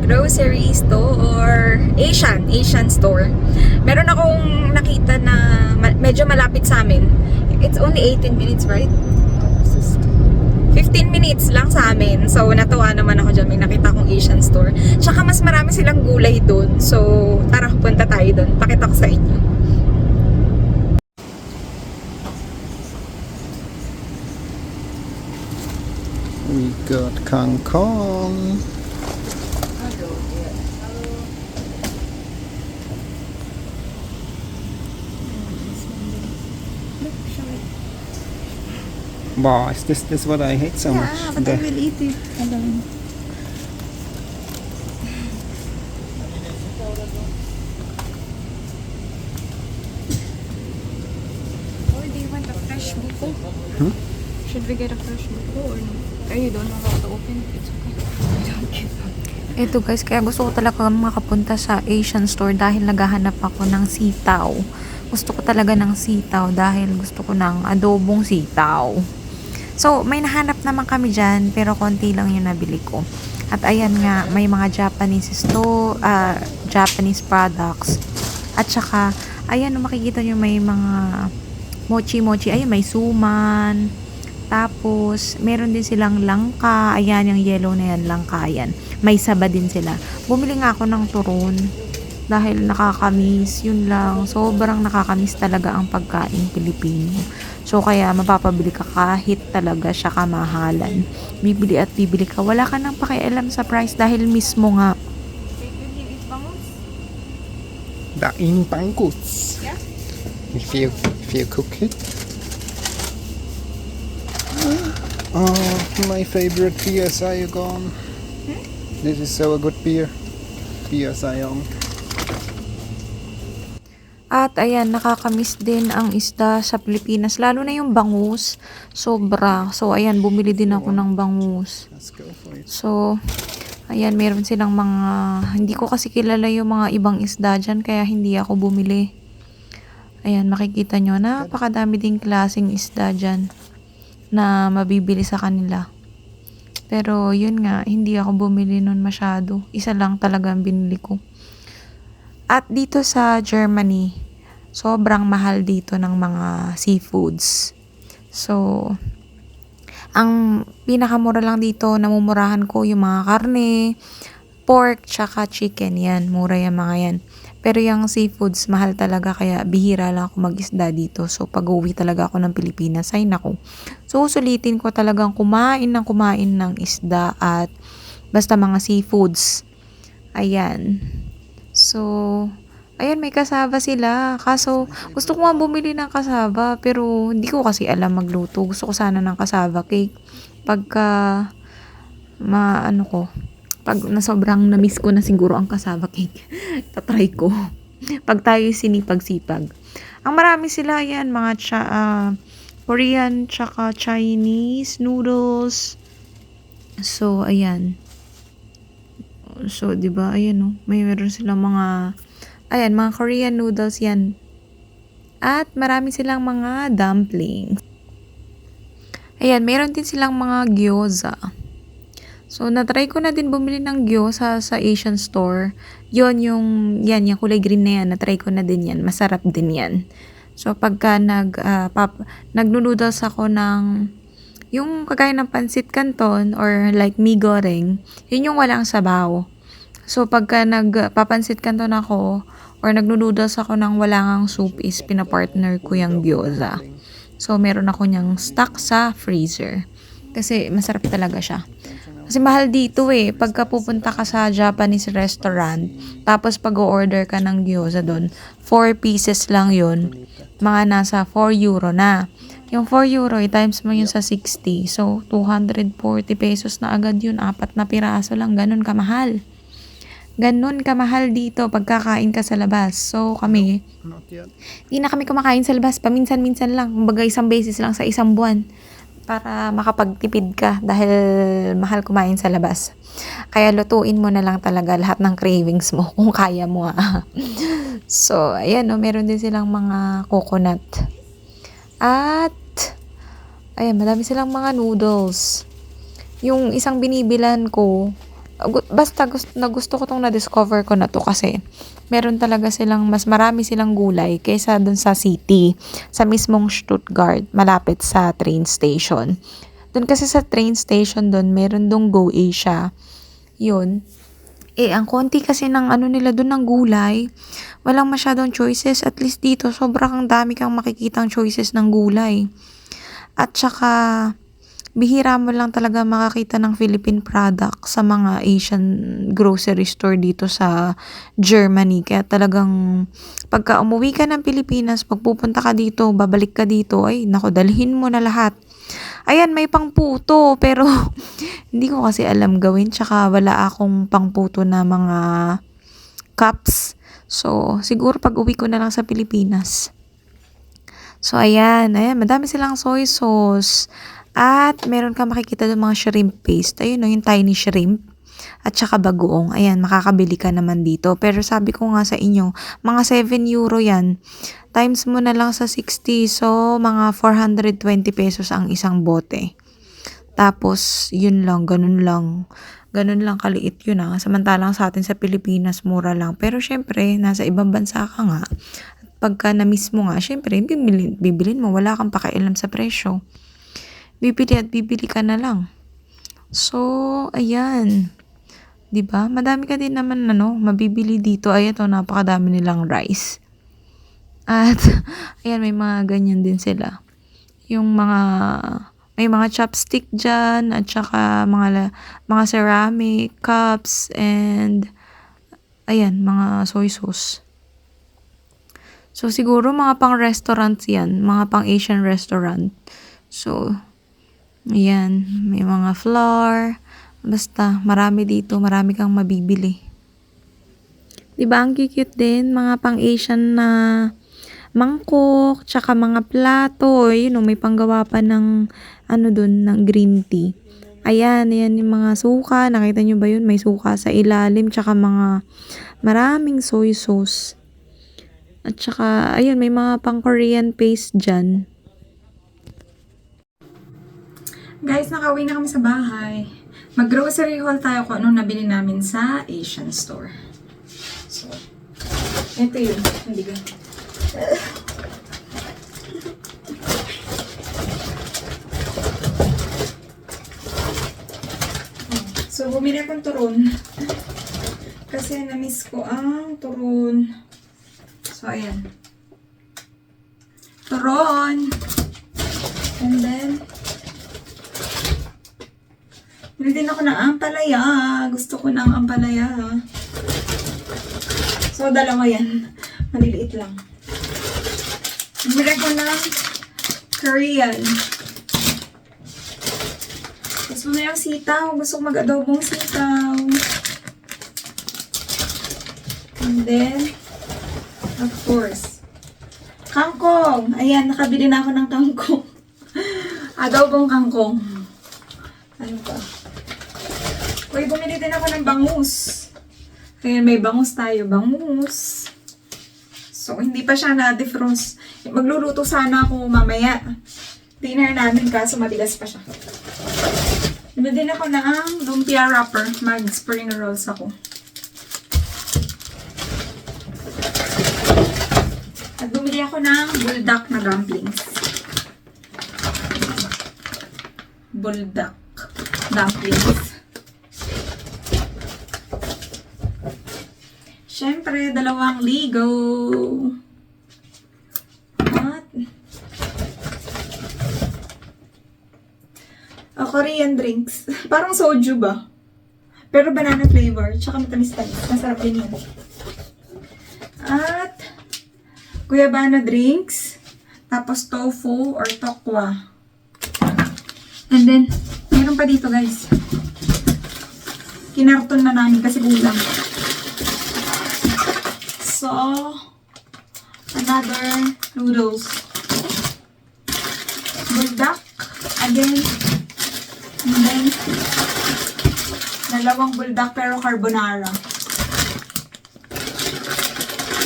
grocery store, Asian store. Meron akong nakita na medyo malapit sa amin. It's only 18 minutes, right? 15 minutes lang sa amin. So, natuwa naman ako dyan. May nakita akong Asian store. Tsaka mas marami silang gulay dun. So, tara, punta tayo dun. Pakita ko sa inyo. We got kangkong. Wow, is this what I hate so much? But I will eat it alone. Oh, do you want a fresh buko? Should we get a fresh buko or no? You don't know how to open it. It's okay. Ito guys, kaya gusto ko talaga makapunta sa Asian store dahil naghahanap ako ng sitaw. Gusto ko talaga ng sitaw dahil gusto ko ng adobong sitaw. So, may nahanap naman kami dyan, pero konti lang yung nabili ko. At ayan nga, may mga Japanese products. At saka, ayan, makikita nyo may mga mochi-mochi. Ayan, may suman. Tapos, meron din silang langka. Ayan, yung yellow na yan, langka yan. May saba din sila. Bumili nga ako ng turon. Dahil nakakamiss, yun lang. Sobrang nakakamiss talaga ang pagkain Pilipino. So, kaya mapapabili ka kahit talaga siya kamahalan. Bibili at bibili ka. Wala ka nang pakialam sa price dahil mismo nga. Daing pangkuts. Yeah. If you cook it. Oh, my favorite beer Sayong. This is so a good beer. Beer Sayong. At ayan, nakakamiss din ang isda sa Pilipinas. Lalo na yung bangus. Sobra. So, ayan, bumili din ako ng bangus. Let's go for it. So, ayan, meron silang mga... Hindi ko kasi kilala yung mga ibang isda dyan, kaya hindi ako bumili. Ayan, makikita nyo, napakadami ding klaseng isda dyan na mabibili sa kanila. Pero, yun nga, hindi ako bumili nun masyado. Isa lang talaga ang binili ko. At dito sa Germany, sobrang mahal dito ng mga seafoods. So, ang pinakamura lang dito, namumurahan ko yung mga karne, pork, tsaka chicken. Yan, mura yung mga yan. Pero yung seafoods, mahal talaga, kaya bihira lang ako mag-isda dito. So, pag-uwi talaga ako ng Pilipinas, ay naku. So, sulitin ko talagang kumain ng isda at basta mga seafoods. Ayan. So, ayan, may kasaba sila. Kaso, gusto ko nga bumili ng kasaba, pero hindi ko kasi alam magluto. Gusto ko sana ng kasaba cake. Pagka, pag sobrang na-miss ko na siguro ang kasaba cake, tatry ko. Pag tayo sinipag-sipag. Ang marami sila, yan, mga Korean, tsaka Chinese noodles. So, ayan. So, 'di ba? Ayan may meron silang mga mga Korean noodles 'yan. At marami silang mga dumplings. Ayan, meron din silang mga gyoza. So, na-try ko na din bumili ng gyoza sa Asian store. Yon yung kulay green na yan. Na-try ko na din yan. Masarap din yan. So, pagka nagno-noodles ako ng yung kagaya ng pansit canton or like mi goreng, yun yung walang sabaw. So, pagka nagpapansit canton ako or nagno-noodles ako ng walang soup is pinapartner ko yung gyoza. So, meron ako niyang stock sa freezer. Kasi masarap talaga siya. Kasi mahal dito pagka pupunta ka sa Japanese restaurant, tapos pag-order ka ng gyoza doon, 4 pieces lang yun. Mga nasa 4 euro na. Yung 4 euro, times mo yun sa 60. So, 240 pesos na agad yun. 4 na piraso lang. Ganun kamahal. Ganun kamahal dito pagkakain ka sa labas. So, kami, di na kami kumakain sa labas. Paminsan-minsan lang. Kumbaga, isang beses lang sa isang buwan. Para makapagtipid ka dahil mahal kumain sa labas. Kaya lutuin mo na lang talaga lahat ng cravings mo kung kaya mo. So, ayan meron din silang mga coconut. At, ayan, madami silang mga noodles. Yung isang binibilan ko, Basta gusto ko tong na-discover ko na to kasi meron talaga silang, mas marami silang gulay kaysa dun sa city, sa mismong Stuttgart, malapit sa train station. Dun kasi sa train station dun, meron dong Go Asia. Yun. Ang konti kasi ng ano nila dun ng gulay, walang masyadong choices. At least dito, sobrang dami kang makikitang choices ng gulay. At saka, bihira mo lang talaga makakita ng Philippine product sa mga Asian grocery store dito sa Germany. Kaya talagang pagka umuwi ka ng Pilipinas, pagpupunta ka dito, babalik ka dito, ay nako, dalhin mo na lahat. Ayan, may pangputo, pero hindi ko kasi alam gawin, tsaka wala akong pangputo na mga cups. So, siguro pag uwi ko na lang sa Pilipinas. So, ayan, madami silang soy sauce. At meron ka makikita doon mga shrimp paste. Ayun, no, yung tiny shrimp. At saka bagoong. Ayan, makakabili ka naman dito. Pero sabi ko nga sa inyo, mga 7 euro yan. Times mo na lang sa 60. So, mga 420 pesos ang isang bote. Tapos, yun lang, ganun lang. Ganun lang kaliit yun Samantalang sa atin sa Pilipinas, mura lang. Pero syempre, nasa ibang bansa ka nga. Pagka na-miss mo nga, syempre, bibilin mo. Wala kang pakialam sa presyo. Bibili ka na lang. So, ayan. 'Di ba? Madami ka din naman mabibili dito. Ay, ito, napakadami nilang rice. At, ayan, may mga ganyan din sila. May mga chopstick dyan, at saka mga ceramic cups, and, ayan, mga soy sauce. So, siguro mga pang restaurants yan. Mga pang Asian restaurant. So, ayan, may mga flour. Basta, marami dito. Marami kang mabibili. Diba, ang cute din. Mga pang-Asian na mangkok, tsaka mga plato. May panggawa pa ng, ng green tea. Ayan yung mga suka. Nakita nyo ba yun? May suka sa ilalim, tsaka mga maraming soy sauce. At tsaka, ayun, may mga pang-Korean paste dyan. Guys, nakauwi na kami sa bahay. Mag-grocery haul tayo kung anong nabili namin sa Asian store. So, ito yun. Hindi ka. So, bumili akong turon. Kasi na-miss ko ang turon. So, ayan. Turon. And then, bili din ako ng ampalaya. Gusto ko ng ampalaya. So, dalawa yan. Maliliit lang. Bili ko ng Korean. Gusto mo yung sitaw. Gusto ko mag-adobong sitaw. And then, of course, kangkong. Ayan, nakabili na ako ng kangkong. Adobong kangkong. Ano pa? Uy, bumili din ako ng bangus. Ayan, may bangus tayo. Bangus. So, hindi pa siya na-defrost. Magluluto sana ako mamaya. Dinner namin kaso matigas pa siya. Bumili din ako ng lumpia wrapper. Mag-spring rolls ako. At bumili ako ng buldak na dumplings. Buldak dumplings. Siyempre, 2 ligo. At Korean drinks. Parang soju ba? Pero banana flavor. Tsaka matamis-tamis. Masarap din yun. At guyabana drinks. Tapos tofu or tokwa. And then, meron pa dito guys. Kinarton na namin kasi kulang. So, another noodles. Buldak. Again. And then, 2 buldak pero carbonara.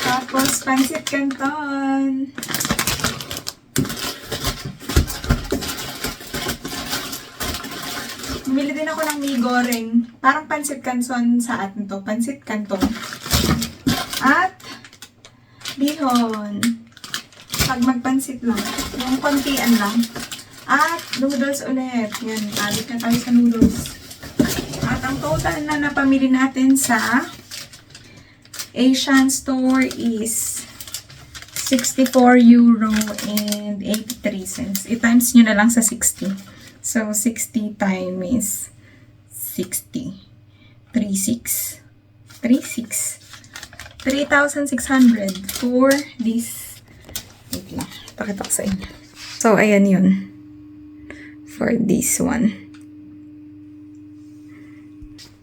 Tapos, pancit canton. Bumili din din ako ng mie goreng. Parang pansit canton sa atin to. Pansit canton. At bihon. Pag magpansit lang. Yung kontian lang. At noodles ulit. Yan, adik na tayo sa noodles. At ang total na napamili natin sa Asian store is 64 euro and 83 cents. I-times nyo na lang sa 60. So, 60 times 60. 36. 3,600 for this. Wait lang. Pakita ko sa inyo. So, ayan yun. For this one.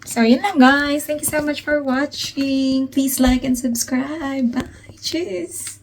So, yun lang guys. Thank you so much for watching. Please like and subscribe. Bye. Cheers!